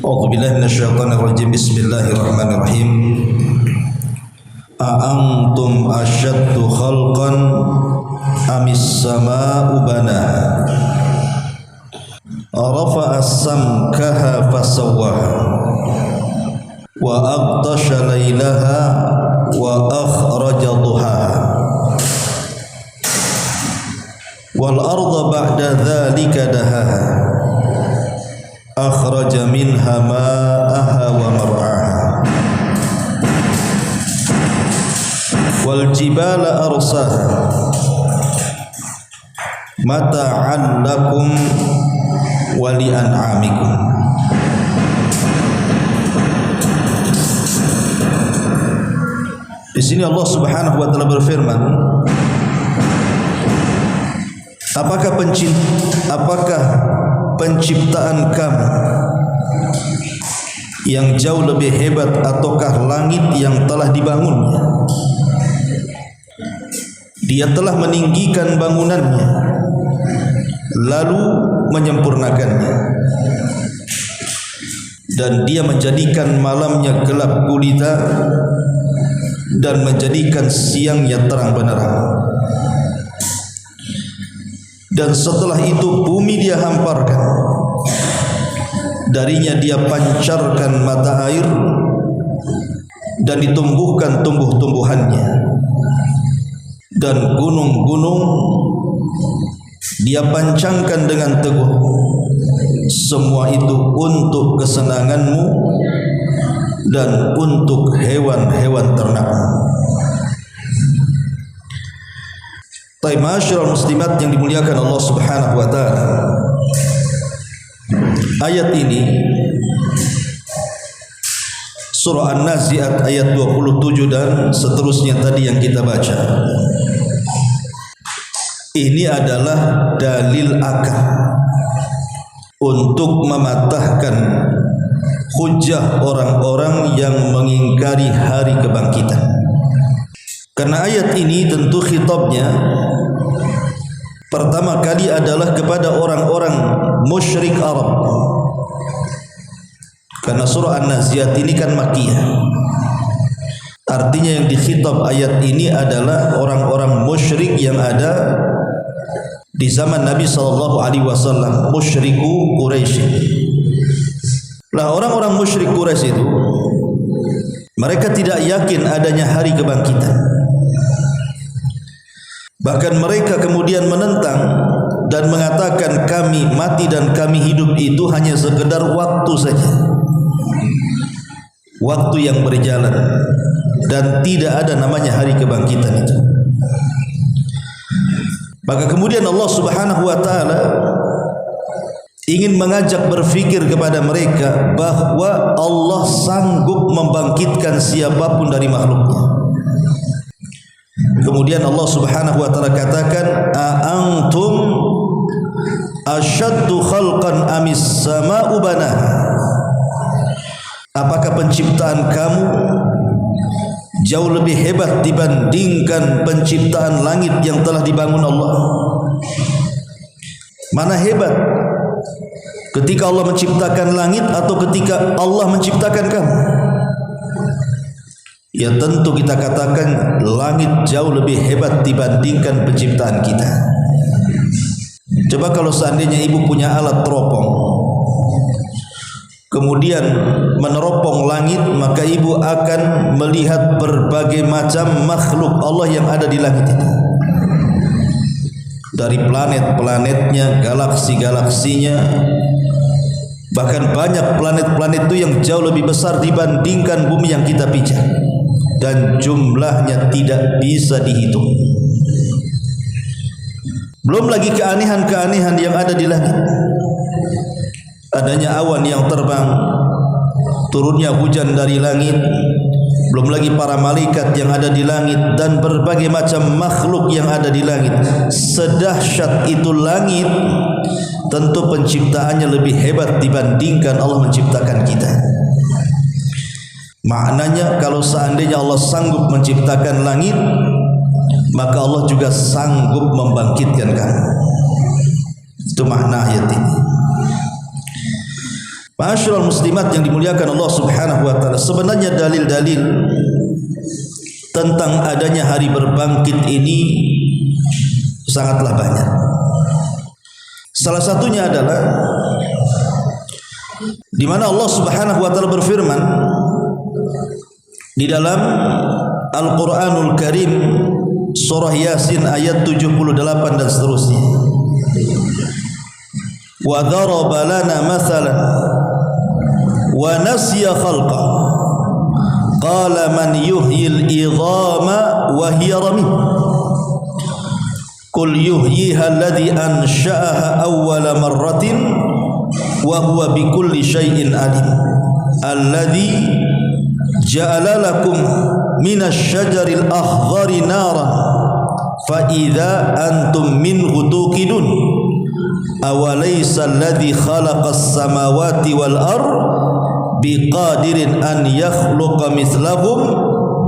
A'udzubillahi minasyaitonir rajim. Bismillahirrahmanirrahim. A'antum asyaddu khalqan amis samaa'u banaha rafa'a samkaha fasawwaha wa aghtasha laylaha wa akhraja duhaha wal arda ba'da dzalika dahaha akhraja minha ma'aha wa mar'aha wal jibala arsaha mata'an lakum wa li an'amikum. Di sini Allah Subhanahu wa taala berfirman, apakah penciptaan kamu yang jauh lebih hebat ataukah langit yang telah dibangunnya? Dia telah meninggikan bangunannya lalu menyempurnakannya, dan dia menjadikan malamnya gelap gulita dan menjadikan siangnya terang benderang. Dan setelah itu bumi dia hamparkan, darinya dia pancarkan mata air dan ditumbuhkan tumbuh-tumbuhannya, dan gunung-gunung dia pancangkan dengan teguh. Semua itu untuk kesenanganmu dan untuk hewan-hewan ternakmu. Ma'asyiral muslimat yang dimuliakan Allah Subhanahu wa taala, ayat ini surah An-Nazi'at ayat 27 dan seterusnya tadi yang kita baca, ini adalah dalil akal untuk mematahkan hujah orang-orang yang mengingkari hari kebangkitan. Karena ayat ini tentu khitabnya pertama kali adalah kepada orang-orang musyrik Arab. Karena surah An-Nazi'at ini kan Makkiyah. Artinya yang dikhitab ayat ini adalah orang-orang musyrik yang ada di zaman Nabi SAW, musyriku Quraisy. Lah orang-orang musyrik Quraisy itu mereka tidak yakin adanya hari kebangkitan. Bahkan mereka kemudian menentang dan mengatakan kami mati dan kami hidup itu hanya sekedar waktu saja, waktu yang berjalan, dan tidak ada namanya hari kebangkitan itu. Maka kemudian Allah Subhanahu wa taala ingin mengajak berfikir kepada mereka bahwa Allah sanggup membangkitkan siapapun dari makhluknya. Kemudian Allah Subhanahu wa taala katakan, a'antum asyaddu khalqan amis sama'u banaha. Apakah penciptaan kamu jauh lebih hebat dibandingkan penciptaan langit yang telah dibangun Allah? Mana hebat? Ketika Allah menciptakan langit atau ketika Allah menciptakan kamu? Ya tentu kita katakan langit jauh lebih hebat dibandingkan penciptaan kita. Coba kalau seandainya ibu punya alat teropong, kemudian meneropong langit, maka ibu akan melihat berbagai macam makhluk Allah yang ada di langit itu. Dari planet-planetnya, galaksi-galaksinya, bahkan banyak planet-planet itu yang jauh lebih besar dibandingkan bumi yang kita pijak, dan jumlahnya tidak bisa dihitung. Belum lagi keanehan-keanehan yang ada di langit. Adanya awan yang terbang, turunnya hujan dari langit, belum lagi para malaikat yang ada di langit, dan berbagai macam makhluk yang ada di langit. Sedahsyat itu langit, tentu penciptaannya lebih hebat dibandingkan Allah menciptakan kita. Maknanya kalau seandainya Allah sanggup menciptakan langit, maka Allah juga sanggup membangkitkan kamu. Itu makna ayat ini. Ma'asyiral muslimat yang dimuliakan Allah Subhanahu wa taala, sebenarnya dalil-dalil tentang adanya hari berbangkit ini sangatlah banyak. Salah satunya adalah di mana Allah Subhanahu wa taala berfirman di dalam Al-Qur'anul Karim surah Yasin ayat 78 dan seterusnya. Wa daraba lana mathalan wa nasiya khalqa qala man yuhyil idhama wa hiya ramim qul yuhyiha alladhi ansha'aha awwala marratin wa huwa bikulli syai'in alim alladhi ja'ala lakum minasy syajaril akhdhari naran fa idza antum minhu tuqidun awalaysa alladhi khalaqas samawati wal ard biqadirin an yakhluqa mithlahum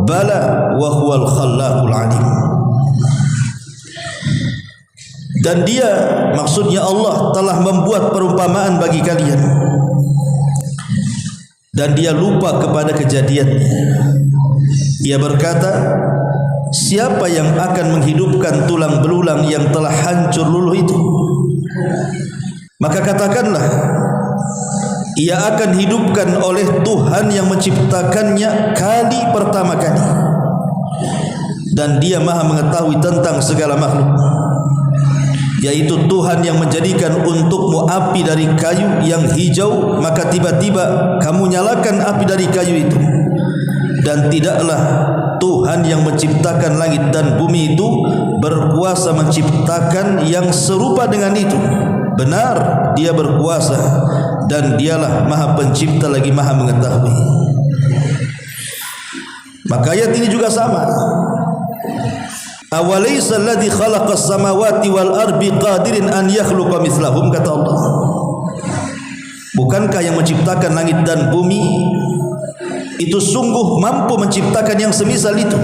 bala wa huwal khallaqul alim. Dan dia, maksudnya Allah, telah membuat perumpamaan bagi kalian dan dia lupa kepada kejadiannya. Dia berkata, siapa yang akan menghidupkan tulang belulang yang telah hancur luluh itu? Maka katakanlah, ia akan hidupkan oleh Tuhan yang menciptakannya kali pertama kali, dan dia maha mengetahui tentang segala makhluk, yaitu Tuhan yang menjadikan untukmu api dari kayu yang hijau, maka tiba-tiba kamu nyalakan api dari kayu itu. Dan tidaklah Tuhan yang menciptakan langit dan bumi itu berkuasa menciptakan yang serupa dengan itu. Benar, dia berkuasa dan dialah maha pencipta lagi maha mengetahui. Maka ayat ini juga sama. Awalaysa alladhi khalaqas samawati wal ardi qadirin an yakhluqa mithlahum, kata Allah. Bukankah yang menciptakan langit dan bumi itu sungguh mampu menciptakan yang semisal itu?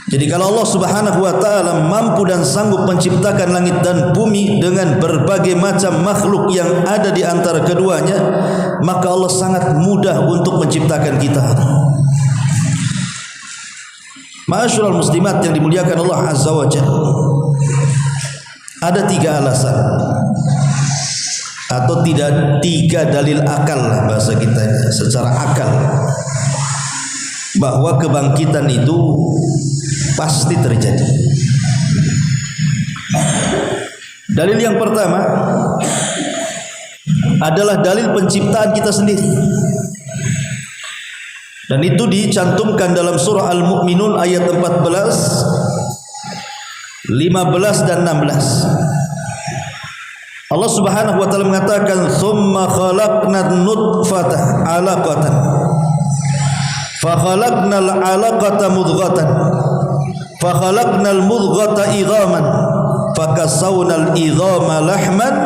Jadi kalau Allah Subhanahu wa taala mampu dan sanggup menciptakan langit dan bumi dengan berbagai macam makhluk yang ada di antara keduanya, maka Allah sangat mudah untuk menciptakan kita. Ma'asyiral muslimat yang dimuliakan Allah Azza wa Jalla, ada 3 alasan atau tidak 3 dalil akal lah bahasa kita, secara akal, bahwa kebangkitan itu pasti terjadi. Dalil yang pertama adalah dalil penciptaan kita sendiri, dan itu dicantumkan dalam surah Al-Mu'minun ayat 14, 15 dan 16. Allah Subhanahu wa taala mengatakan, "Tsumma khalaqnan nutfata 'alaqatan fa khalaqnal 'alaqata mudghatan fa khalaqnal mudghata idhaman fa kasawnal idhama lahman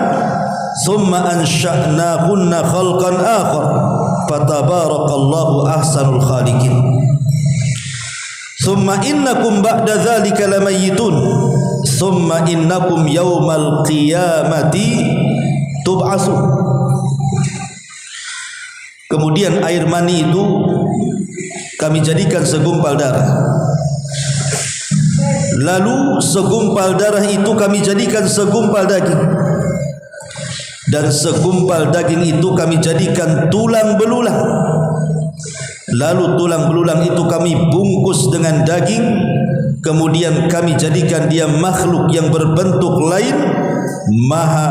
tsumma ansha'nahunna khalqan akhar fatabarakallahu ahsanul khaliqin tsumma innakum ba'da dzalika lamayitun tsumma innakum yaumal qiyamati tub'asun." Kemudian air mani itu kami jadikan segumpal darah, lalu segumpal darah itu kami jadikan segumpal daging, dan segumpal daging itu kami jadikan tulang belulang, lalu tulang belulang itu kami bungkus dengan daging, kemudian kami jadikan dia makhluk yang berbentuk lain. Maha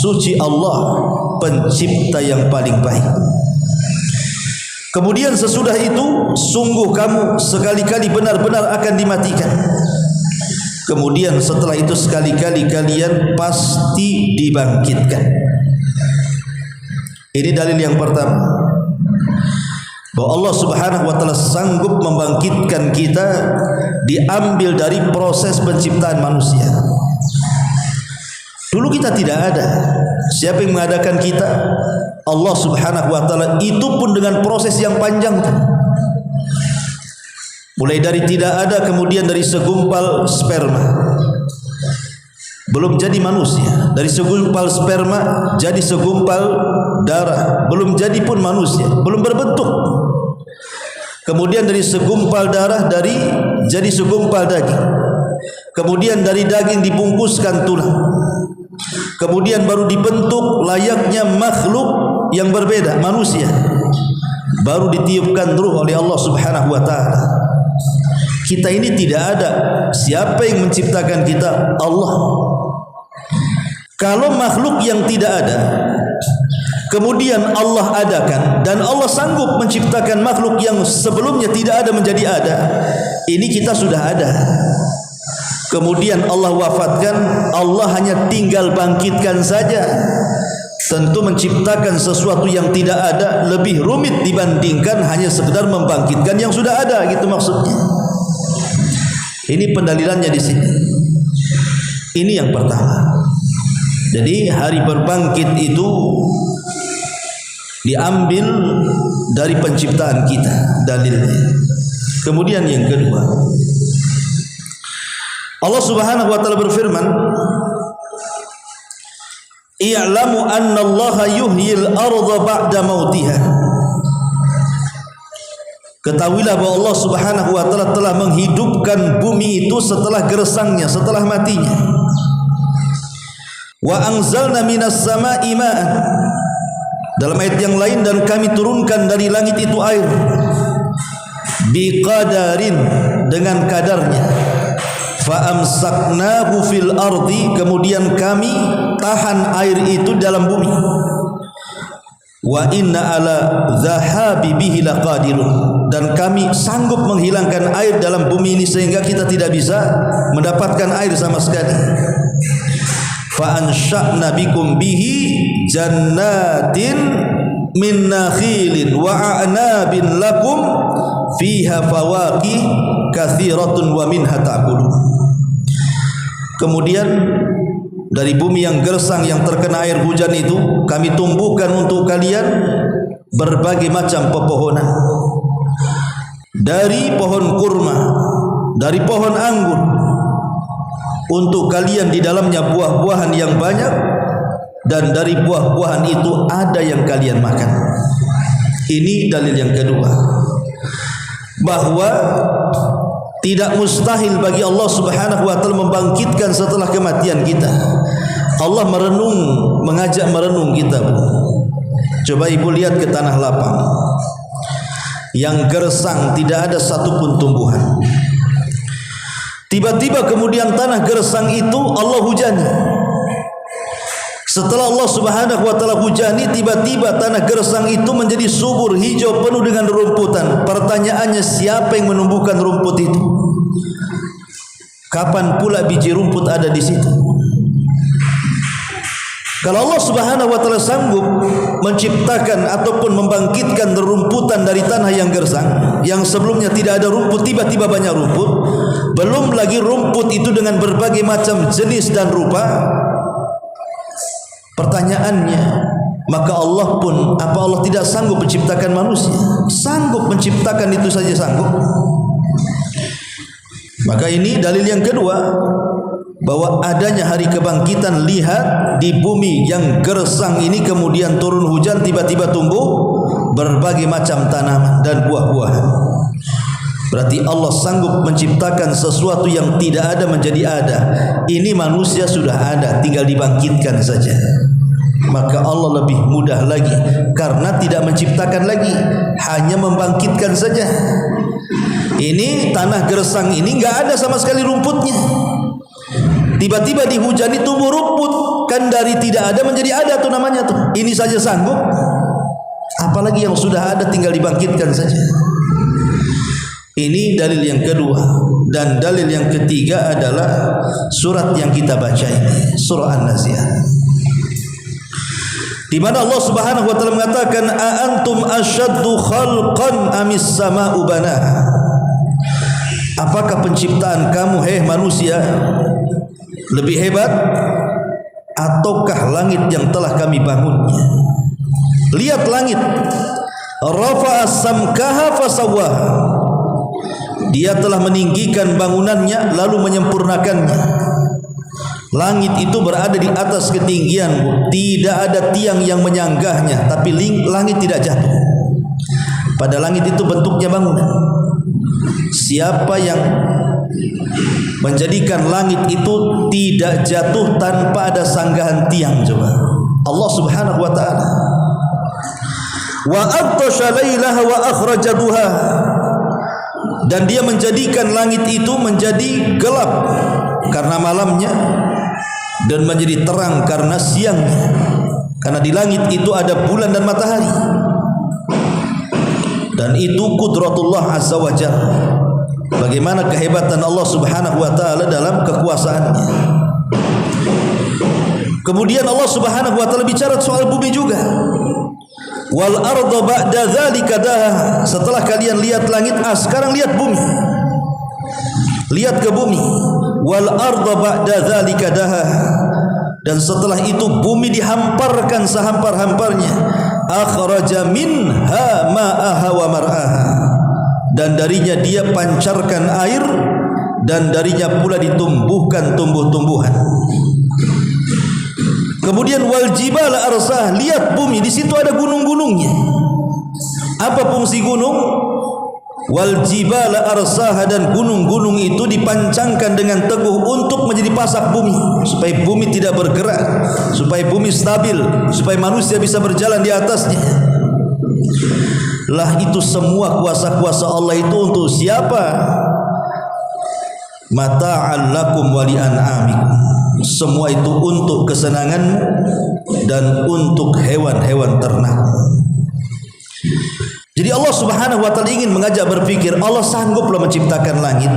suci Allah, pencipta yang paling baik. Kemudian sesudah itu sungguh kamu sekali-kali benar-benar akan dimatikan. Kemudian setelah itu sekali-kali kalian pasti dibangkitkan. Ini dalil yang pertama, bahwa Allah Subhanahu wa taala sanggup membangkitkan kita, diambil dari proses penciptaan manusia. Dulu kita tidak ada, Siapa yang mengadakan kita? Allah Subhanahu wa taala. Itu pun dengan proses yang panjang. Mulai dari tidak ada, kemudian dari segumpal sperma belum jadi manusia, dari segumpal sperma jadi segumpal darah, belum jadi pun manusia, belum berbentuk. Kemudian dari segumpal darah jadi segumpal daging. Kemudian dari daging dibungkuskan tulang. Kemudian baru dibentuk layaknya makhluk yang berbeda, manusia. Baru ditiupkan ruh oleh Allah Subhanahu wa taala. Kita ini tidak ada. Siapa yang menciptakan kita? Allah. Kalau makhluk yang tidak ada, kemudian Allah adakan, dan Allah sanggup menciptakan makhluk yang sebelumnya tidak ada menjadi ada, ini kita sudah ada. Kemudian Allah wafatkan, Allah hanya tinggal bangkitkan saja. Tentu menciptakan sesuatu yang tidak ada lebih rumit dibandingkan hanya sekedar membangkitkan yang sudah ada, gitu maksudnya. Ini pendalilannya di sini. Ini yang pertama. Jadi hari berbangkit itu diambil dari penciptaan kita, dalilnya. Kemudian yang kedua, Allah Subhanahu wa taala berfirman, "I'lamu anna Allah yuhyil ardha ba'da mautiha." Ketahuilah bahwa Allah Subhanahu wa taala telah menghidupkan bumi itu setelah gersangnya, setelah matinya. Wa anzalna minas sama'i ma'an. Dalam ayat yang lain, dan kami turunkan dari langit itu air. Biqadarin, dengan kadarnya. Fa amsaknahu fil ardi, kemudian kami tahan air itu dalam bumi. Wa inna ala dhahabi bihi laqadirun, dan kami sanggup menghilangkan air dalam bumi ini sehingga kita tidak bisa mendapatkan air sama sekali. Fa ansha'na bikum bihi jannatin min nakhilin wa a'nabin lakum fiha fawaqih katsiratun wa minha ta'kulun. Kemudian dari bumi yang gersang yang terkena air hujan itu, kami tumbuhkan untuk kalian berbagai macam pepohonan. Dari pohon kurma, dari pohon anggur, untuk kalian di dalamnya buah-buahan yang banyak, dan dari buah-buahan itu ada yang kalian makan. Ini dalil yang kedua, bahwa tidak mustahil bagi Allah Subhanahu wa taala membangkitkan setelah kematian kita. Allah merenung, mengajak merenung kita. Coba ibu lihat ke tanah lapang yang gersang, tidak ada satupun tumbuhan. Tiba-tiba kemudian tanah gersang itu Allah hujani. Setelah Allah Subhanahu wa taala hujani, tiba-tiba tanah gersang itu menjadi subur, hijau, penuh dengan rumputan. Pertanyaannya, siapa yang menumbuhkan rumput itu? Kapan pula biji rumput ada di situ? Kalau Allah Subhanahu wa taala sanggup menciptakan ataupun membangkitkan rumputan dari tanah yang gersang, yang sebelumnya tidak ada rumput, tiba-tiba banyak rumput, belum lagi rumput itu dengan berbagai macam jenis dan rupa. Pertanyaannya, maka Allah pun, apa Allah tidak sanggup menciptakan manusia? Sanggup menciptakan, itu saja sanggup. Maka ini dalil yang kedua, bahwa adanya hari kebangkitan. Lihat di bumi yang gersang ini, kemudian turun hujan, tiba-tiba tumbuh berbagai macam tanaman dan buah-buahan. Berarti Allah sanggup menciptakan sesuatu yang tidak ada menjadi ada. Ini manusia sudah ada, tinggal dibangkitkan saja. Maka Allah lebih mudah lagi, karena tidak menciptakan lagi, hanya membangkitkan saja. Ini tanah gersang ini enggak ada sama sekali rumputnya. Tiba-tiba dihujani tumbuh rumput, kan dari tidak ada menjadi ada tuh namanya tuh. Ini saja sanggup, apalagi yang sudah ada tinggal dibangkitkan saja. Ini dalil yang kedua. Dan dalil yang ketiga adalah surat yang kita baca ini, surah An-Nazi'at, di mana Allah Subhanahu wa taala mengatakan, a antum asyaddu khalqan amis sama'u banaha. Apakah penciptaan kamu, hei manusia, lebih hebat ataukah langit yang telah kami bangunnya? Lihat langit, rafa'a samkaha fasawwaha. Dia telah meninggikan bangunannya lalu menyempurnakannya. Langit itu berada di atas ketinggian, tidak ada tiang yang menyanggahnya, tapi langit tidak jatuh. Pada langit itu bentuknya bangunan. Siapa yang menjadikan langit itu tidak jatuh tanpa ada sanggahan tiang? Coba Allah Subhanahu wa ta'ala. Wa aghtasha lailaha wa akhraja duhaha. Dan dia menjadikan langit itu menjadi gelap karena malamnya dan menjadi terang karena siangnya. Karena di langit itu ada bulan dan matahari. Dan itu qudratullah azza wa jalla. Bagaimana kehebatan Allah Subhanahu wa ta'ala dalam kekuasaannya. Kemudian Allah Subhanahu wa ta'ala bicara soal bumi juga. Wal arda ba'da dzalika daha. Setelah kalian lihat langit, sekarang lihat bumi. Lihat ke bumi. Wal arda ba'da dzalika daha. Dan setelah itu bumi dihamparkan sehampar-hamparnya. Akhraja minha ma'aha wa mar'aha. Dan darinya dia pancarkan air, dan darinya pula ditumbuhkan tumbuh-tumbuhan. Kemudian wal jibala arsah, lihat bumi, di situ ada gunung-gunungnya. Apa fungsi gunung? Wal jibala arsaha, dan gunung-gunung itu dipancangkan dengan teguh untuk menjadi pasak bumi, supaya bumi tidak bergerak, supaya bumi stabil, supaya manusia bisa berjalan di atasnya. Lah itu semua kuasa-kuasa Allah itu untuk siapa? Mata'an lakum wa li'an'amikum. Semua itu untuk kesenanganmu dan untuk hewan-hewan ternak. Jadi Allah Subhanahu wa ta'ala ingin mengajak berpikir, Allah sangguplah menciptakan langit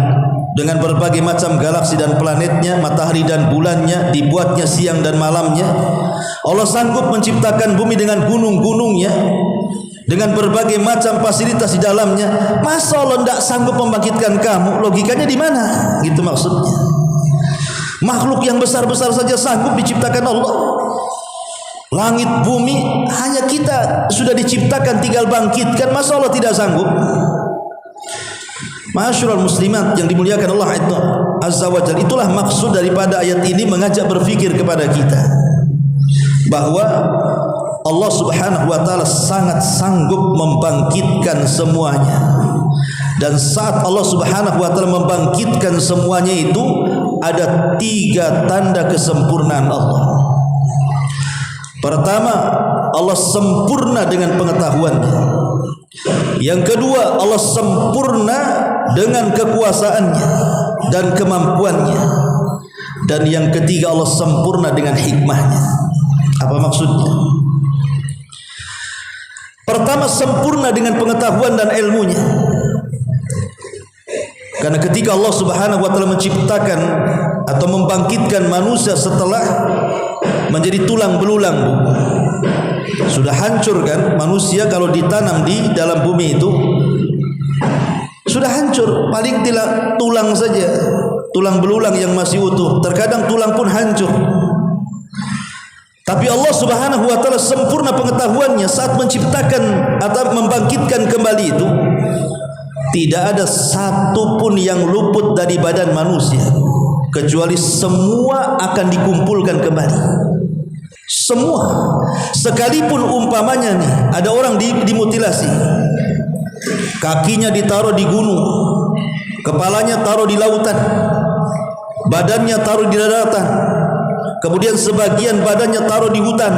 dengan berbagai macam galaksi dan planetnya, matahari dan bulannya, dibuatnya siang dan malamnya. Allah sanggup menciptakan bumi dengan gunung-gunungnya, dengan berbagai macam fasilitas di dalamnya. Masa Allah tidak sanggup membangkitkan kamu? Logikanya di mana? Gitu maksudnya. Makhluk yang besar-besar saja sanggup diciptakan Allah. Langit bumi hanya kita sudah diciptakan, tinggal bangkitkan. Masa Allah tidak sanggup? Ma'asyiral muslimat yang dimuliakan Allah azza wa jalla, itulah maksud daripada ayat ini, mengajak berfikir kepada kita bahwa Allah Subhanahu wa ta'ala sangat sanggup membangkitkan semuanya. Dan saat Allah Subhanahu wa ta'ala membangkitkan semuanya itu, ada 3 tanda kesempurnaan Allah. Pertama, Allah sempurna dengan pengetahuannya. Yang kedua, Allah sempurna dengan kekuasaannya dan kemampuannya. Dan yang ketiga, Allah sempurna dengan hikmahnya. Apa maksudnya? Pertama, sempurna dengan pengetahuan dan ilmunya. Karena ketika Allah Subhanahu wa ta'ala menciptakan atau membangkitkan manusia setelah menjadi tulang belulang, sudah hancur kan manusia, kalau ditanam di dalam bumi itu sudah hancur, paling tidak tulang saja, tulang belulang yang masih utuh, terkadang tulang pun hancur. Tapi Allah Subhanahu wa ta'ala sempurna pengetahuannya saat menciptakan atau membangkitkan kembali itu. Tidak ada satu pun yang luput dari badan manusia, kecuali semua akan dikumpulkan kembali. Semua. Sekalipun umpamanya nih, ada orang dimutilasi, kakinya ditaruh di gunung, kepalanya taruh di lautan, badannya taruh di daratan, kemudian sebagian badannya taruh di hutan.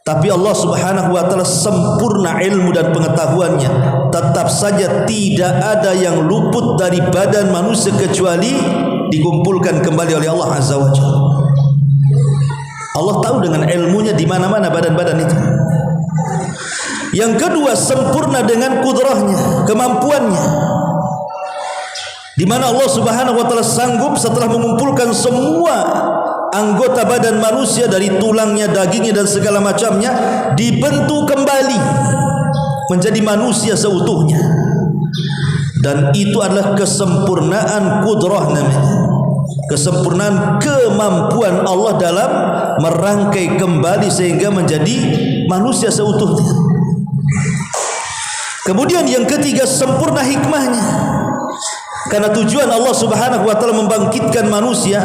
Tapi Allah Subhanahu wa ta'ala sempurna ilmu dan pengetahuannya. Tetap saja tidak ada yang luput dari badan manusia kecuali dikumpulkan kembali oleh Allah Azza wa Jalla. Allah tahu dengan ilmunya di mana-mana badan-badan itu. Yang kedua, sempurna dengan kudrahnya, kemampuannya. Di mana Allah Subhanahu wa ta'ala sanggup setelah mengumpulkan semua anggota badan manusia dari tulangnya, dagingnya dan segala macamnya, dibentuk kembali menjadi manusia seutuhnya. Dan itu adalah kesempurnaan kudrah namanya, kesempurnaan kemampuan Allah dalam merangkai kembali sehingga menjadi manusia seutuhnya. Kemudian yang ketiga, sempurna hikmahnya. Karena tujuan Allah Subhanahu wa taala membangkitkan manusia,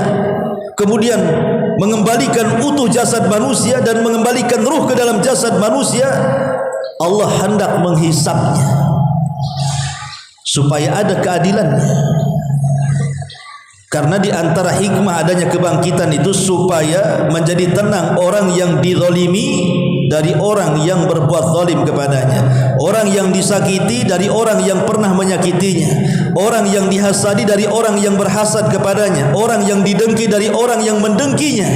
kemudian mengembalikan utuh jasad manusia dan mengembalikan ruh ke dalam jasad manusia, Allah hendak menghisapnya supaya ada keadilannya. Karena di antara hikmah adanya kebangkitan itu supaya menjadi tenang orang yang dizalimi dari orang yang berbuat zalim kepadanya, orang yang disakiti dari orang yang pernah menyakitinya, orang yang dihasadi dari orang yang berhasad kepadanya, orang yang didengki dari orang yang mendengkinya.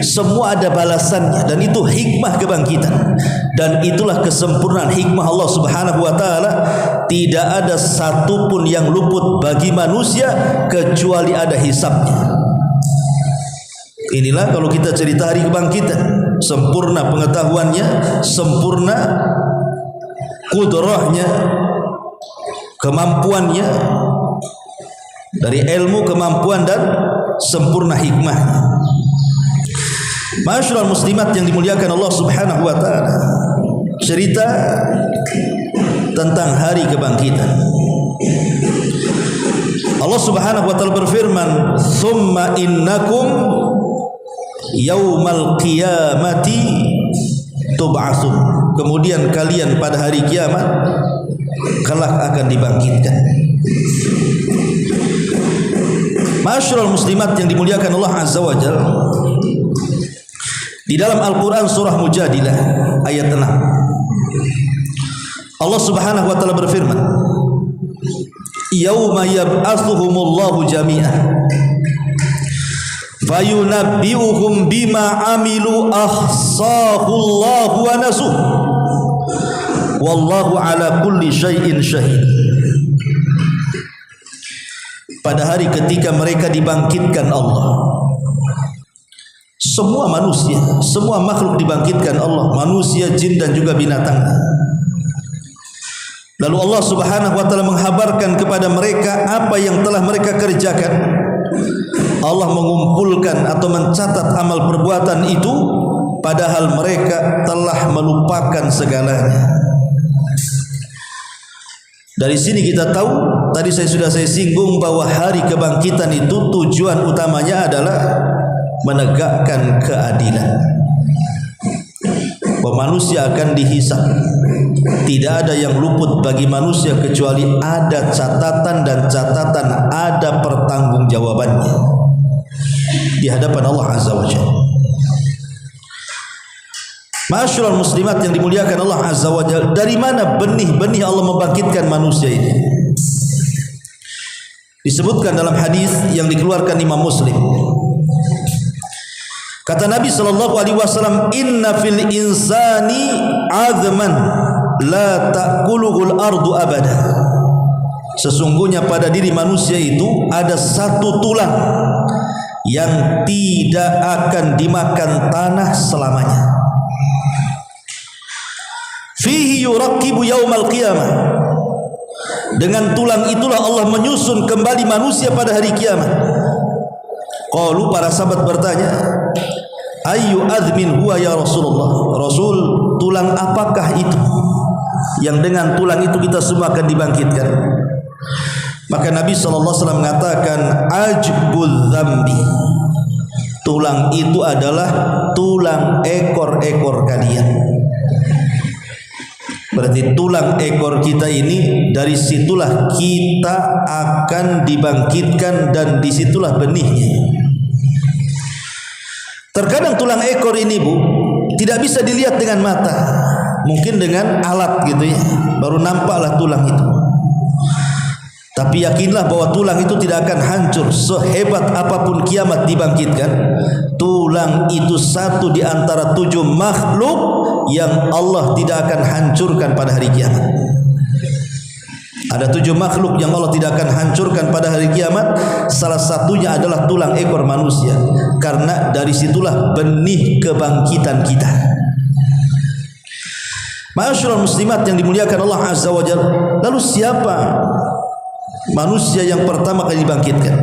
Semua ada balasannya, dan itu hikmah kebangkitan. Dan itulah kesempurnaan hikmah Allah Subhanahu wa taala. Tidak ada satupun yang luput bagi manusia kecuali ada hisabnya. Inilah kalau kita cerita hari kebangkitan, sempurna pengetahuannya, sempurna kudrahnya, kemampuannya dari ilmu, kemampuan dan sempurna hikmahnya. Ma'asyiral muslimat yang dimuliakan Allah Subhanahu wa taala, cerita tentang hari kebangkitan. Allah Subhanahu wa taala berfirman, "Tsumma innakum yaumal qiyamati tub'atsun." Kemudian kalian pada hari kiamat kelak akan dibangkitkan. Ma'asyiral muslimat yang dimuliakan Allah Azza wa Jalla, di dalam Al-Quran surah Mujadilah ayat 6 Allah Subhanahu wa taala berfirman, "Yauma yab'atsuhumullahu jami'an fayunabbi'uhum bima 'amilu ahsahullahu wa nasuh wallahu ala kulli syai'in syahid." Pada hari ketika mereka dibangkitkan Allah, semua manusia, semua makhluk dibangkitkan Allah, manusia, jin dan juga binatang. Lalu Allah Subhanahu wa taala menghabarkan kepada mereka apa yang telah mereka kerjakan. Allah mengumpulkan atau mencatat amal perbuatan itu, padahal mereka telah melupakan segalanya. Dari sini kita tahu, tadi saya singgung bahwa hari kebangkitan itu tujuan utamanya adalah menegakkan keadilan. Bahwa manusia akan dihisab. Tidak ada yang luput bagi manusia kecuali ada catatan, dan catatan ada pertanggungjawabannya di hadapan Allah Azza wa Jalla. Ma'asyiral muslimat yang dimuliakan Allah Azza wa Jalla, dari mana benih-benih Allah membangkitkan manusia ini? Disebutkan dalam hadis yang dikeluarkan Imam Muslim. Kata Nabi sallallahu alaihi wasallam, "Inna fil insani azman la ta'kuluhul ardu abada." Sesungguhnya pada diri manusia itu ada satu tulang yang tidak akan dimakan tanah selamanya. Fihi yuraqibu yaumal qiyamah. Dengan tulang itulah Allah menyusun kembali manusia pada hari kiamat. Qalu, para sahabat bertanya, "Ayyu admin huwa ya Rasulullah?" Rasul, tulang apakah itu yang dengan tulang itu kita semua akan dibangkitkan? Maka Nabi SAW mengatakan, "Ajbul dzambi." Tulang itu adalah tulang ekor-ekor kalian. Berarti tulang ekor kita ini, dari situlah kita akan dibangkitkan, dan disitulah benihnya. Terkadang tulang ekor ini, Bu, tidak bisa dilihat dengan mata, mungkin dengan alat gitu ya, baru nampaklah tulang itu. Tapi yakinlah bahwa tulang itu tidak akan hancur. Sehebat apapun kiamat dibangkitkan, tulang itu satu di antara 7 makhluk yang Allah tidak akan hancurkan pada hari kiamat. Ada 7 makhluk yang Allah tidak akan hancurkan pada hari kiamat. Salah satunya adalah tulang ekor manusia, karena dari situlah benih kebangkitan kita. Ma'asyiral muslimat yang dimuliakan Allah Azza wa Jalla, lalu siapa manusia yang pertama kali dibangkitkan?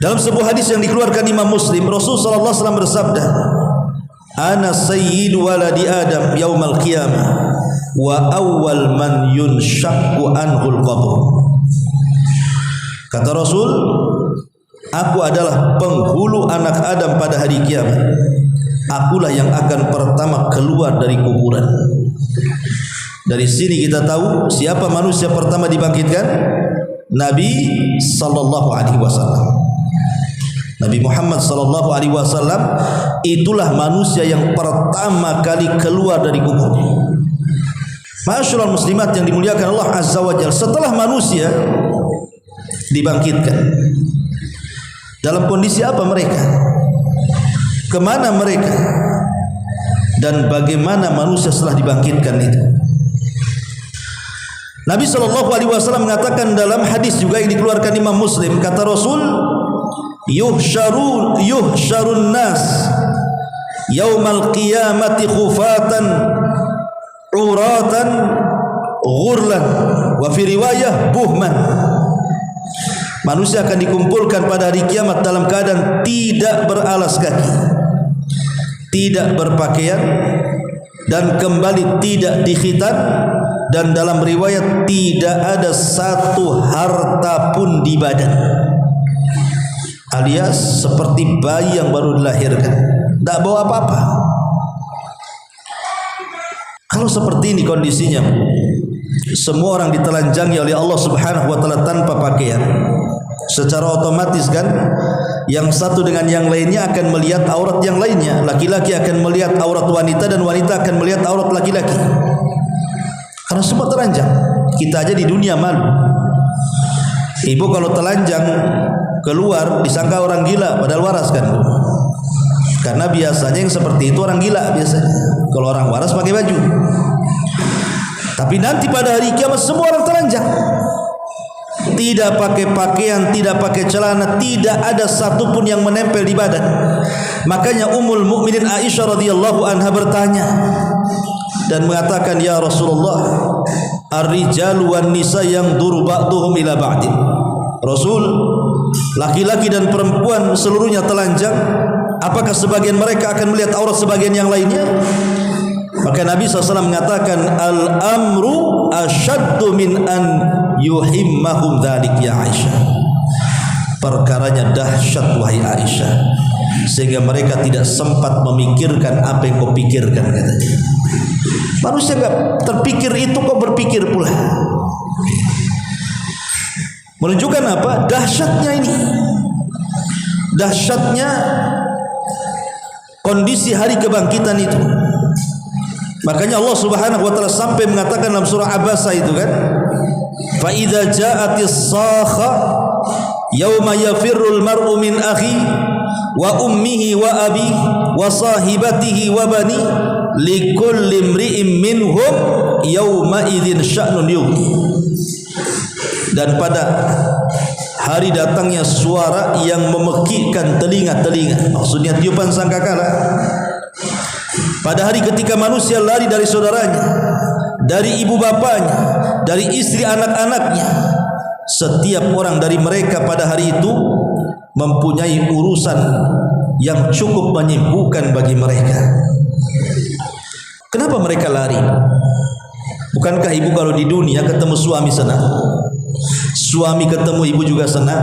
Dalam sebuah hadis yang dikeluarkan Imam Muslim, Rasulullah SAW bersabda, "Ana sayyidu waladi Adam yaumal qiyamah wa awwal man yunshaqqu anhul qabr." Kata Rasul, aku adalah penghulu anak Adam pada hari kiamat. Akulah yang akan pertama keluar dari kuburan. Dari sini kita tahu siapa manusia pertama dibangkitkan? Nabi sallallahu alaihi wasallam. Nabi Muhammad sallallahu alaihi wasallam itulah manusia yang pertama kali keluar dari kuburnya. Ma'asyiral muslimat yang dimuliakan Allah Azza wa Jalla, setelah manusia dibangkitkan, dalam kondisi apa mereka? Kemana mereka? Dan bagaimana manusia setelah dibangkitkan itu? Nabi sallallahu alaihi wasallam mengatakan dalam hadis juga yang dikeluarkan Imam Muslim, kata Rasul, yuhsyarun nas yaumal qiyamati khufatan uratan ghurlan wa fi riwayah buhman. Manusia akan dikumpulkan pada hari kiamat dalam keadaan tidak beralas kaki, tidak berpakaian, dan kembali tidak dikhitan, dan dalam riwayat tidak ada satu harta pun di badan, alias seperti bayi yang baru dilahirkan, tidak bawa apa-apa. Kalau seperti ini kondisinya, semua orang ditelanjangi oleh Allah Subhanahu wa taala tanpa pakaian, secara otomatis kan yang satu dengan yang lainnya akan melihat aurat yang lainnya. Laki-laki akan melihat aurat wanita dan wanita akan melihat aurat laki-laki, karena semua telanjang. Kita aja di dunia malu. Ibu kalau telanjang keluar disangka orang gila, padahal waras kan, karena biasanya yang seperti itu orang gila biasanya. Kalau orang waras pakai baju. Tapi nanti pada hari kiamat semua orang telanjang, tidak pakai pakaian, tidak pakai celana, tidak ada satupun yang menempel di badan. Makanya Ummul Mukminin Aisyah radhiyallahu anha bertanya dan mengatakan, ya Rasulullah, ar-rijal wan nisa yang duru ba'duhum ila ba'din. Rasul, laki-laki dan perempuan seluruhnya telanjang, apakah sebagian mereka akan melihat aurat sebagian yang lainnya? Maka Nabi SAW mengatakan, al-amru asyaddu min an yuhimmahum dhalik ya Aisyah. Perkaranya dahsyat wahai Aisyah, sehingga mereka tidak sempat memikirkan apa yang kau pikirkan, katanya. Manusia enggak terpikir itu, kok berpikir pula. Menunjukkan apa? Dahsyatnya ini. Dahsyatnya kondisi hari kebangkitan itu. Makanya Allah Subhanahu wa taala sampai mengatakan dalam surah Abasa itu kan, fa idza ja'atis sakha yauma yafirrul mar'u min akhi wa ummihi wa abi wa sahibatihi wa bani likulli imri'in minhum yauma idzin sya'nun yughni. Dan pada hari datangnya suara yang memekikkan telinga-telinga, maksudnya tiupan sangkakala. Pada hari ketika manusia lari dari saudaranya, dari ibu bapanya, dari istri anak-anaknya, setiap orang dari mereka pada hari itu mempunyai urusan yang cukup menyibukkan bagi mereka. Kenapa mereka lari? Bukankah ibu kalau di dunia ketemu suami senang, suami ketemu ibu juga senang,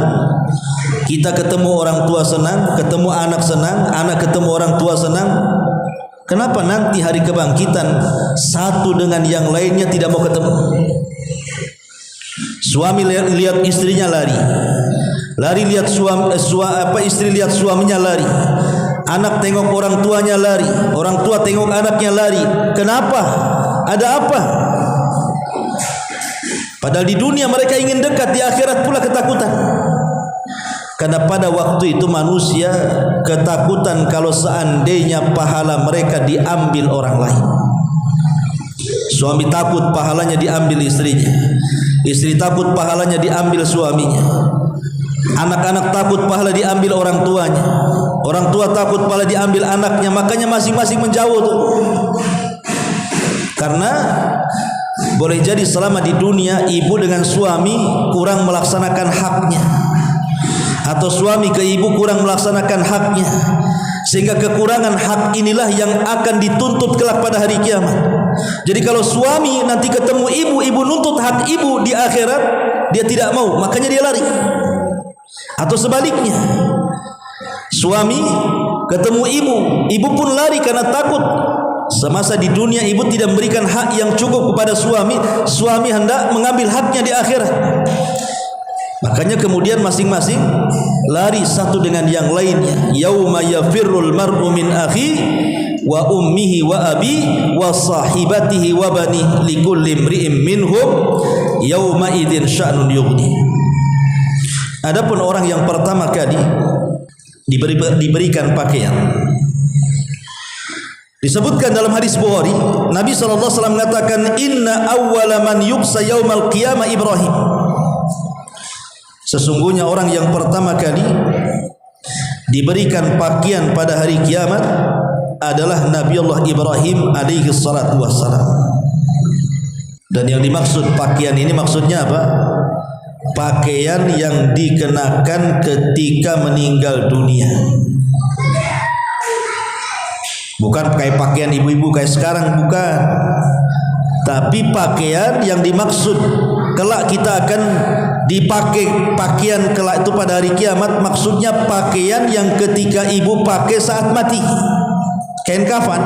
kita ketemu orang tua senang, ketemu anak senang, anak ketemu orang tua senang? Kenapa nanti hari kebangkitan satu dengan yang lainnya tidak mau ketemu? Suami lihat istrinya lari, lari lihat istri lihat suaminya lari, anak tengok orang tuanya lari, orang tua tengok anaknya lari. Kenapa? Ada apa? Padahal di dunia mereka ingin dekat, di akhirat pula ketakutan. Karena pada waktu itu manusia ketakutan kalau seandainya pahala mereka diambil orang lain. Suami takut pahalanya diambil istrinya, istri takut pahalanya diambil suaminya, anak-anak takut pahala diambil orang tuanya, orang tua takut pahala diambil anaknya. Makanya masing-masing menjauh tuh. Karena boleh jadi selama di dunia ibu dengan suami kurang melaksanakan haknya, atau suami ke ibu kurang melaksanakan haknya, sehingga kekurangan hak inilah yang akan dituntut kelak pada hari kiamat. Jadi kalau suami nanti ketemu ibu, ibu nuntut hak ibu di akhirat, dia tidak mau, makanya dia lari. Atau sebaliknya, suami ketemu ibu, ibu pun lari karena takut semasa di dunia ibu tidak memberikan hak yang cukup kepada suami, suami hendak mengambil haknya di akhirat. Makanya kemudian masing-masing lari satu dengan yang lainnya. Yauma yafirrul mar'u min akhi wa ummihi wa abi wa sahibatihi wa bani likulli imri'in minhum yauma idzin sya'nun yughni. Adapun orang yang pertama kali diberikan pakaian, disebutkan dalam hadis Bukhari, Nabi SAW mengatakan, inna awwala man yubsa yaumal qiyamah Ibrahim. Sesungguhnya orang yang pertama kali diberikan pakaian pada hari kiamat adalah Nabi Allah Ibrahim alaihi salatu wassalam. Dan yang dimaksud pakaian ini maksudnya apa? Pakaian yang dikenakan ketika meninggal dunia. Bukan kayak pakaian ibu-ibu kayak sekarang, bukan. Tapi pakaian yang dimaksud kelak kita akan dipakai pakaian kelak itu pada hari kiamat, maksudnya pakaian yang ketika ibu pakai saat mati, kain kafan.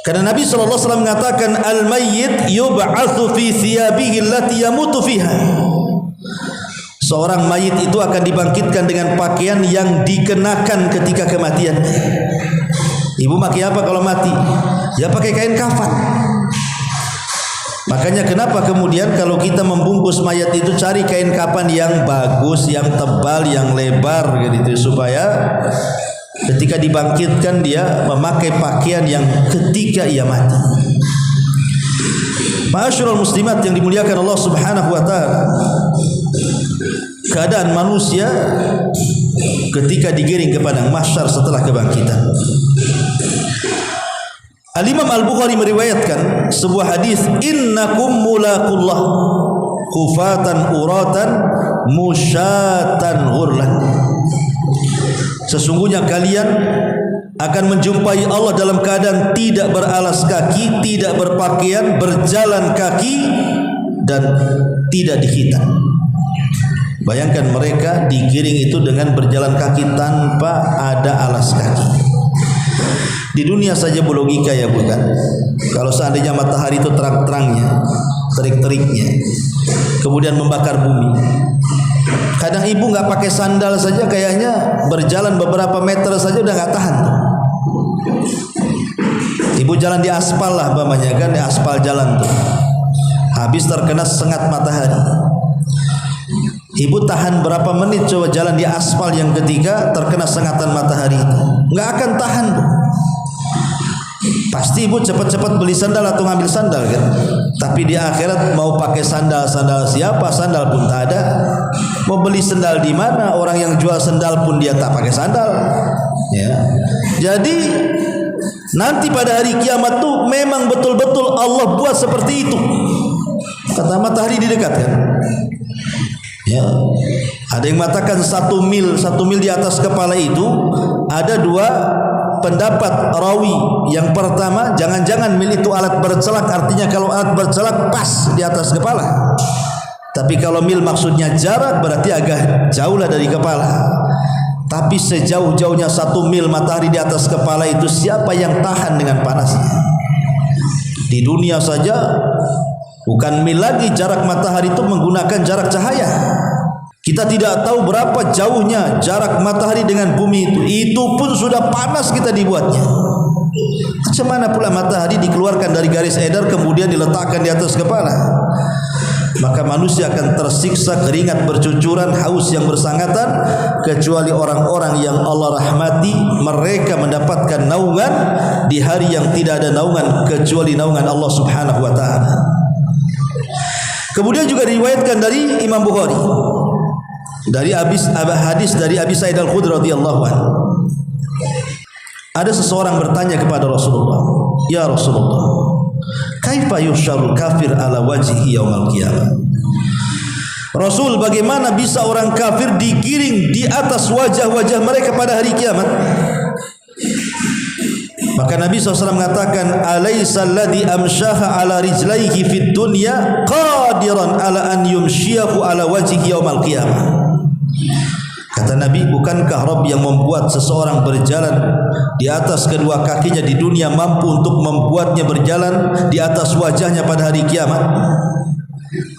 Karena Nabi SAW mengatakan, al-mayyit yub'atsu fi thiyabihi allati yamutu fiha. Seorang mayit itu akan dibangkitkan dengan pakaian yang dikenakan ketika kematian. Ibu pakai apa kalau mati? Ya pakai kain kafan. Makanya kenapa kemudian kalau kita membungkus mayat itu cari kain kafan yang bagus, yang tebal, yang lebar gitu, supaya ketika dibangkitkan dia memakai pakaian yang ketika ia mati. Ma'asyiral muslimat yang dimuliakan Allah Subhanahu wa taala, keadaan manusia ketika digiring ke padang mahsyar setelah kebangkitan. Al-Imam Al-Bukhari meriwayatkan sebuah hadis, innakum mulaqullah khufatan uratan musyatan ghurlan. Sesungguhnya kalian akan menjumpai Allah dalam keadaan tidak beralas kaki, tidak berpakaian, berjalan kaki dan tidak dikhitan. Bayangkan mereka digiring itu dengan berjalan kaki tanpa ada alas kaki. Di dunia saja berlogika ya bukan? Kalau seandainya matahari itu terang-terangnya, terik-teriknya, kemudian membakar bumi, kadang ibu nggak pakai sandal saja kayaknya berjalan beberapa meter saja udah nggak tahan. Ibu jalan di aspal lah umpamanya kan, di aspal jalan tuh, habis terkena sengat matahari. Ibu tahan berapa menit coba jalan di aspal yang ketika terkena sengatan matahari itu? Nggak akan tahan tuh. Pasti ibu cepat-cepat beli sandal atau ngambil sandal kan. Tapi di akhirat mau pakai sandal siapa? Sandal pun tak ada. Mau beli sandal di mana? Orang yang jual sandal pun dia tak pakai sandal. Ya. Jadi nanti pada hari kiamat tuh memang betul-betul Allah buat seperti itu. Kata matahari didekatkan. Ya. Ada yang mengatakan 1 mil di atas kepala itu ada 2 pendapat rawi. Yang pertama, jangan-jangan mil itu alat bercelak, artinya kalau alat bercelak pas di atas kepala. Tapi kalau mil maksudnya jarak, berarti agak jauh lah dari kepala. Tapi sejauh-jauhnya 1 mil matahari di atas kepala itu, siapa yang tahan dengan panasnya? Di dunia saja bukan mil lagi jarak matahari itu, menggunakan jarak cahaya. Kita tidak tahu berapa jauhnya jarak matahari dengan bumi itu pun sudah panas kita dibuatnya. Macam mana pula matahari dikeluarkan dari garis edar kemudian diletakkan di atas kepala? Maka manusia akan tersiksa, keringat bercucuran, haus yang bersangatan, kecuali orang-orang yang Allah rahmati, mereka mendapatkan naungan di hari yang tidak ada naungan kecuali naungan Allah Subhanahu wa taala. Kemudian juga diriwayatkan dari Imam Bukhari dari hadis dari Abi Sa'id Al-Khudri radhiyallahu anhu. Ada seseorang bertanya kepada Rasulullah, "Ya Rasulullah, kaifa yusyarul kafir ala wajhi yaumal qiyamah?" Rasul, bagaimana bisa orang kafir digiring di atas wajah-wajah mereka pada hari kiamat? Maka Nabi SAW mengatakan, alaysa alladhi amsyaha ala rijlaihi fid dunya qadiran ala an yumsyiahu ala wajhihi yaumal qiyamah. Kata Nabi, bukankah Rabb yang membuat seseorang berjalan di atas kedua kakinya di dunia mampu untuk membuatnya berjalan di atas wajahnya pada hari kiamat?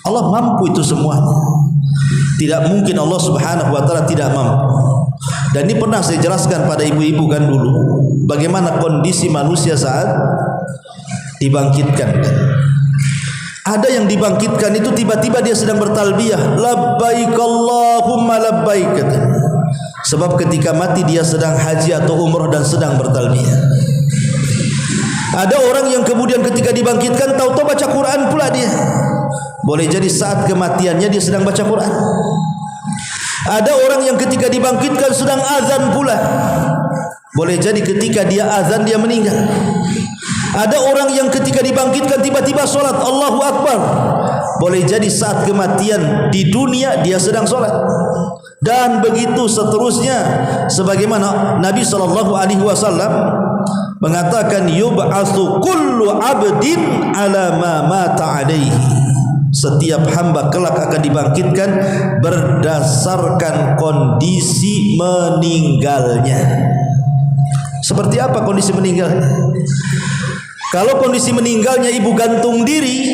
Allah mampu itu semuanya. Tidak mungkin Allah Subhanahu wa taala tidak mampu. Dan ini pernah saya jelaskan pada ibu-ibu kan dulu, bagaimana kondisi manusia saat dibangkitkan. Ada yang dibangkitkan itu tiba-tiba dia sedang bertalbiyah, labbaik Allahumma labbaik. Sebab ketika mati dia sedang haji atau umrah dan sedang bertalbiyah. Ada orang yang kemudian ketika dibangkitkan tahu-tahu baca Quran pula dia. Boleh jadi saat kematiannya dia sedang baca Quran. Ada orang yang ketika dibangkitkan sedang azan pula. Boleh jadi ketika dia azan dia meninggal. Ada orang yang ketika dibangkitkan tiba-tiba solat Allahu Akbar. Boleh jadi saat kematian di dunia dia sedang solat. Dan begitu seterusnya, sebagaimana Nabi SAW mengatakan, yub'atsu kullu 'abdin 'ala ma mata 'alaihi. Setiap hamba kelak akan dibangkitkan berdasarkan kondisi meninggalnya. Seperti apa kondisi meninggalnya? Kalau kondisi meninggalnya ibu gantung diri,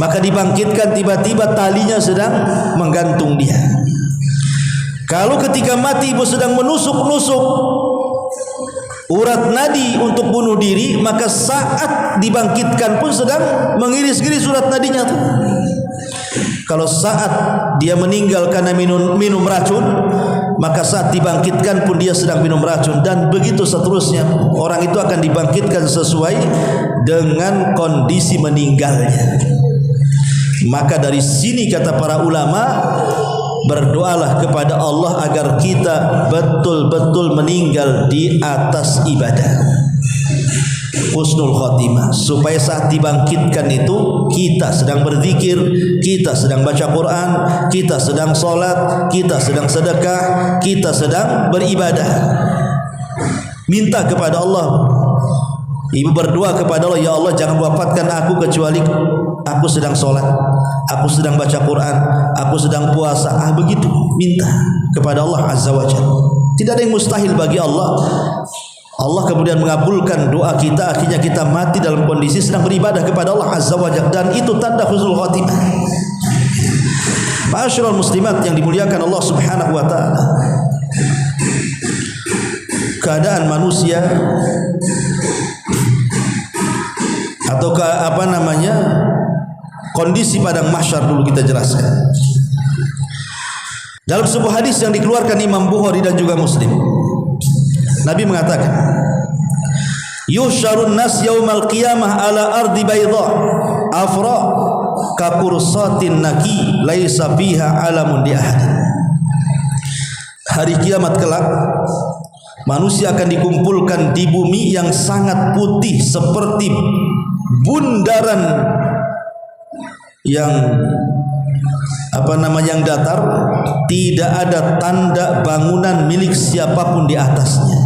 maka dibangkitkan tiba-tiba talinya sedang menggantung dia. Kalau ketika mati ibu sedang menusuk-nusuk urat nadi untuk bunuh diri, maka saat dibangkitkan pun sedang mengiris-iris urat nadinya tuh. Kalau saat dia meninggal karena minum racun, maka saat dibangkitkan pun dia sedang minum racun, dan begitu seterusnya. Orang itu akan dibangkitkan sesuai dengan kondisi meninggalnya. Maka dari sini kata para ulama, berdoalah kepada Allah agar kita betul-betul meninggal di atas ibadah, husnul khotimah, supaya saat dibangkitkan itu kita sedang berzikir, kita sedang baca Quran, kita sedang sholat, kita sedang sedekah, kita sedang beribadah. Minta kepada Allah. Ibu berdoa kepada Allah, ya Allah jangan wafatkan aku kecuali aku sedang sholat, aku sedang baca Quran, aku sedang puasa. Begitu minta kepada Allah Azza wa Jalla. Tidak ada yang mustahil bagi Allah. Allah kemudian mengabulkan doa kita, akhirnya kita mati dalam kondisi sedang beribadah kepada Allah Azza wa Jalla, dan itu tanda husnul khotimah. Ma'asyiral muslimat yang dimuliakan Allah Subhanahu wa taala. Keadaan manusia atau kondisi padang mahsyar dulu kita jelaskan. Dalam sebuah hadis yang dikeluarkan Imam Bukhari dan juga Muslim, Nabi mengatakan, yusyarun nas yaumal qiyamah ala ardi bayda afra ka kursatin naki laisa fiha alamun li ahad. Hari kiamat kelak manusia akan dikumpulkan di bumi yang sangat putih seperti bundaran yang yang datar, tidak ada tanda bangunan milik siapapun di atasnya.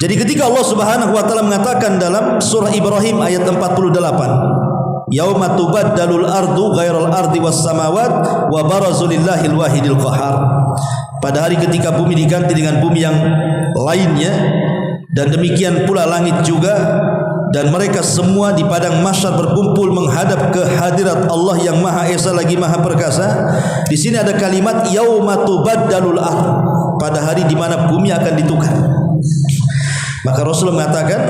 Jadi ketika Allah Subhanahu wa taala mengatakan dalam surah Ibrahim ayat 48, yauma tubaddalul ardu ghairal ardi was samawat wa barazu lillahil wahidil qahar. Pada hari ketika bumi diganti dengan bumi yang lainnya, dan demikian pula langit juga, dan mereka semua di padang mahsyar berkumpul menghadap ke hadirat Allah yang Maha Esa lagi Maha Perkasa. Di sini ada kalimat yauma tubaddalul ard, pada hari di mana bumi akan ditukar. Maka Rasul mengatakan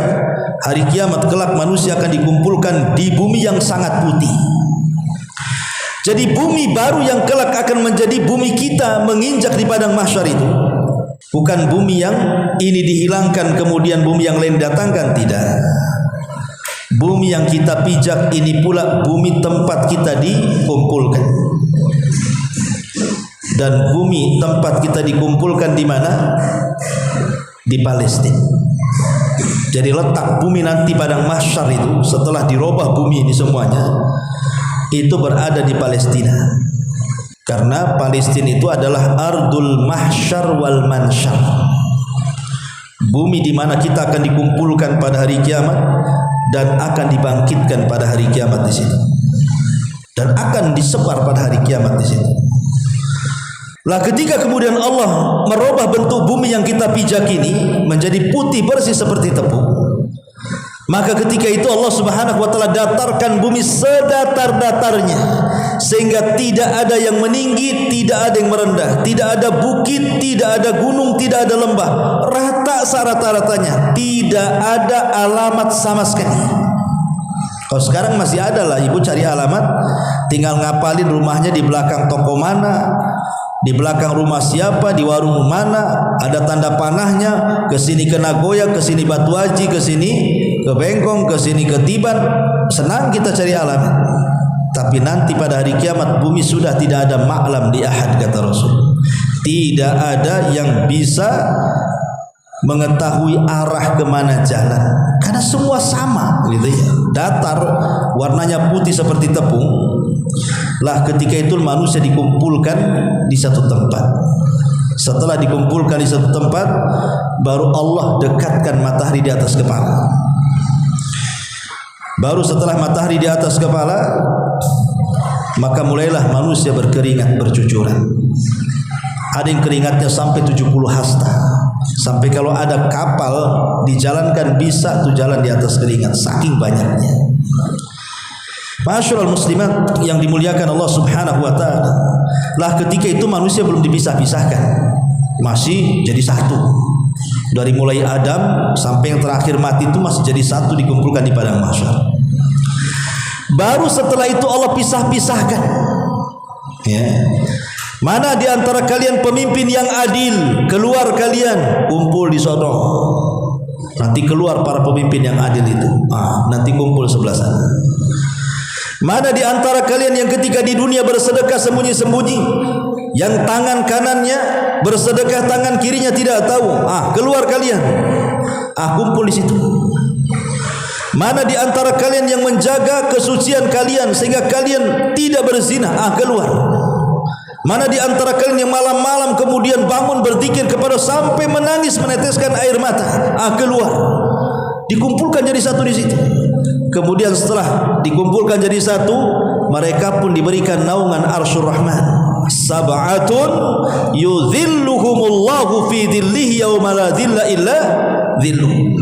hari kiamat kelak manusia akan dikumpulkan di bumi yang sangat putih. Jadi bumi baru yang kelak akan menjadi bumi kita menginjak di padang mahsyar itu bukan bumi yang ini dihilangkan kemudian bumi yang lain datangkan, tidak. Bumi yang kita pijak ini pula bumi tempat kita dikumpulkan. Dan bumi tempat kita dikumpulkan di mana? Di Palestina. Jadi letak bumi nanti padang mahsyar itu setelah dirubah bumi ini semuanya, itu berada di Palestina. Karena Palestina itu adalah ardul mahsyar wal mansyar, bumi di mana kita akan dikumpulkan pada hari kiamat dan akan dibangkitkan pada hari kiamat di situ, dan akan disebar pada hari kiamat di situ. Lah ketika kemudian Allah merubah bentuk bumi yang kita pijak ini menjadi putih bersih seperti tepung, maka ketika itu Allah Subhanahu wa taala datarkan bumi sedatar-datarnya, sehingga tidak ada yang meninggi, tidak ada yang merendah, tidak ada bukit, tidak ada gunung, tidak ada lembah, rata serata-ratanya, tidak ada alamat sama sekali. Kalau sekarang masih ada lah, ibu cari alamat, tinggal ngapalin rumahnya di belakang toko mana, di belakang rumah siapa, di warung mana, ada tanda panahnya, ke sini ke Nagoya, ke sini Batu Haji, ke sini ke Bengkong, ke sini ke Tiban. Senang kita cari alamat. Tapi nanti pada hari kiamat bumi sudah tidak ada ma'lam di ahad, kata Rasul. Tidak ada yang bisa mengetahui arah kemana jalan, karena semua sama gitu ya, datar, warnanya putih seperti tepung. Lah ketika itu manusia dikumpulkan di satu tempat. Setelah dikumpulkan di satu tempat, baru Allah dekatkan matahari di atas kepala. Baru setelah matahari di atas kepala, maka mulailah manusia berkeringat bercucuran. Ada yang keringatnya sampai 70 hasta. Sampai kalau ada kapal dijalankan bisa tuh jalan di atas keringat, saking banyaknya. Masyaallah muslimat yang dimuliakan Allah Subhanahu wa taala. Lah ketika itu manusia belum dipisah-pisahkan, masih jadi satu. Dari mulai Adam sampai yang terakhir mati itu masih jadi satu, dikumpulkan di padang mahsyar. Baru setelah itu Allah pisah-pisahkan. Ya. Mana di antara kalian pemimpin yang adil? Keluar kalian, kumpul di sono. Nanti keluar para pemimpin yang adil itu. Nanti kumpul sebelah sana. Mana di antara kalian yang ketika di dunia bersedekah sembunyi-sembunyi, yang tangan kanannya bersedekah, tangan kirinya tidak tahu? Keluar kalian. Kumpul di situ. Mana di antara kalian yang menjaga kesucian kalian sehingga kalian tidak berzina? Keluar. Mana di antara kalian yang malam-malam kemudian bangun berzikir kepada sampai menangis meneteskan air mata? Keluar. Dikumpulkan jadi satu di situ. Kemudian setelah dikumpulkan jadi satu, mereka pun diberikan naungan Arsyur Rahman. Sab'atun yudhilluhumullahu fi dhillihi yawma la dhilla illa dhilluh.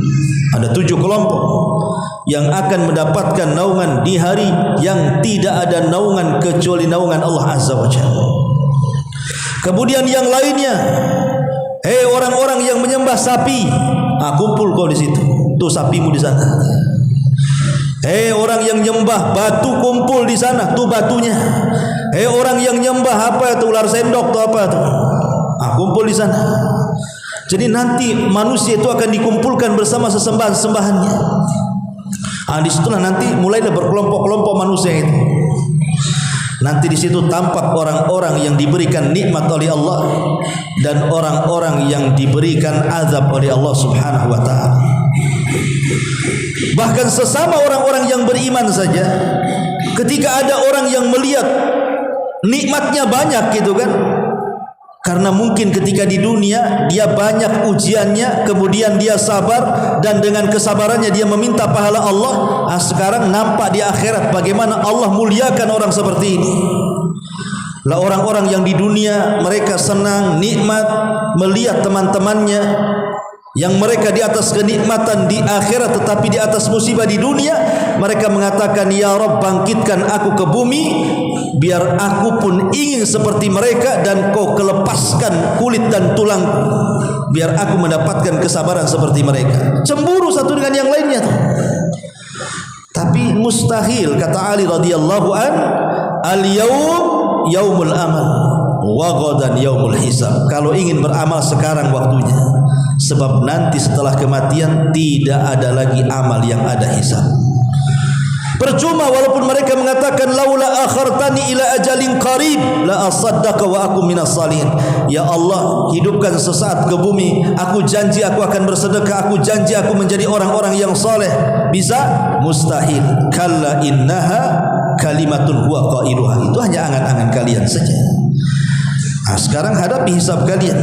Ada 7 kelompok yang akan mendapatkan naungan di hari yang tidak ada naungan kecuali naungan Allah Azza wa Jalla. Kemudian yang lainnya, hei orang-orang yang menyembah sapi, kumpul kau di situ. Tuh sapimu di sana. Hei orang yang nyembah batu, kumpul di sana. Tuh batunya. Hei orang yang nyembah apa itu, ular sendok tuh apa tuh, kumpul di sana. Jadi nanti manusia itu akan dikumpulkan bersama sesembahan-sembahannya. Disitulah nanti mulailah berkelompok-kelompok manusia itu. Nanti di situ tampak orang-orang yang diberikan nikmat oleh Allah dan orang-orang yang diberikan azab oleh Allah Subhanahu wa taala. Bahkan sesama orang-orang yang beriman saja, ketika ada orang yang melihat nikmatnya banyak gitu kan, karena mungkin ketika di dunia dia banyak ujiannya, kemudian dia sabar dan dengan kesabarannya dia meminta pahala Allah. Sekarang nampak di akhirat bagaimana Allah muliakan orang seperti ini. Lah orang-orang yang di dunia mereka senang nikmat melihat teman-temannya yang mereka di atas kenikmatan di akhirat tetapi di atas musibah di dunia, mereka mengatakan, ya Rabb, bangkitkan aku ke bumi biar aku pun ingin seperti mereka dan kau kelepaskan kulit dan tulang biar aku mendapatkan kesabaran seperti mereka. Cemburu satu dengan yang lainnya tuh. Tapi mustahil, kata Ali radhiyallahu an, al-yaum yaumul amal wa ghadan yaumul hisab. Kalau ingin beramal sekarang waktunya, sebab nanti setelah kematian tidak ada lagi amal yang ada hisab. Percuma walaupun mereka mengatakan laula akhartani ila ajalin qarib la asaddaqa wa aku minas salihin. Ya Allah, hidupkan sesaat ke bumi, aku janji aku akan bersedekah, aku janji aku menjadi orang-orang yang saleh. Bisa? Mustahil. Kalla innaha kalimatun huwa qailuha. Itu hanya angan-angan kalian saja. Nah, sekarang hadapi hisab kalian.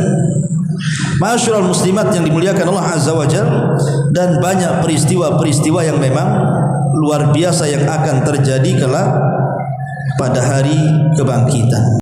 Ma'asyiral muslimat yang dimuliakan Allah Azza wa Jalla, dan banyak peristiwa-peristiwa yang memang luar biasa yang akan terjadi kelak pada hari kebangkitan.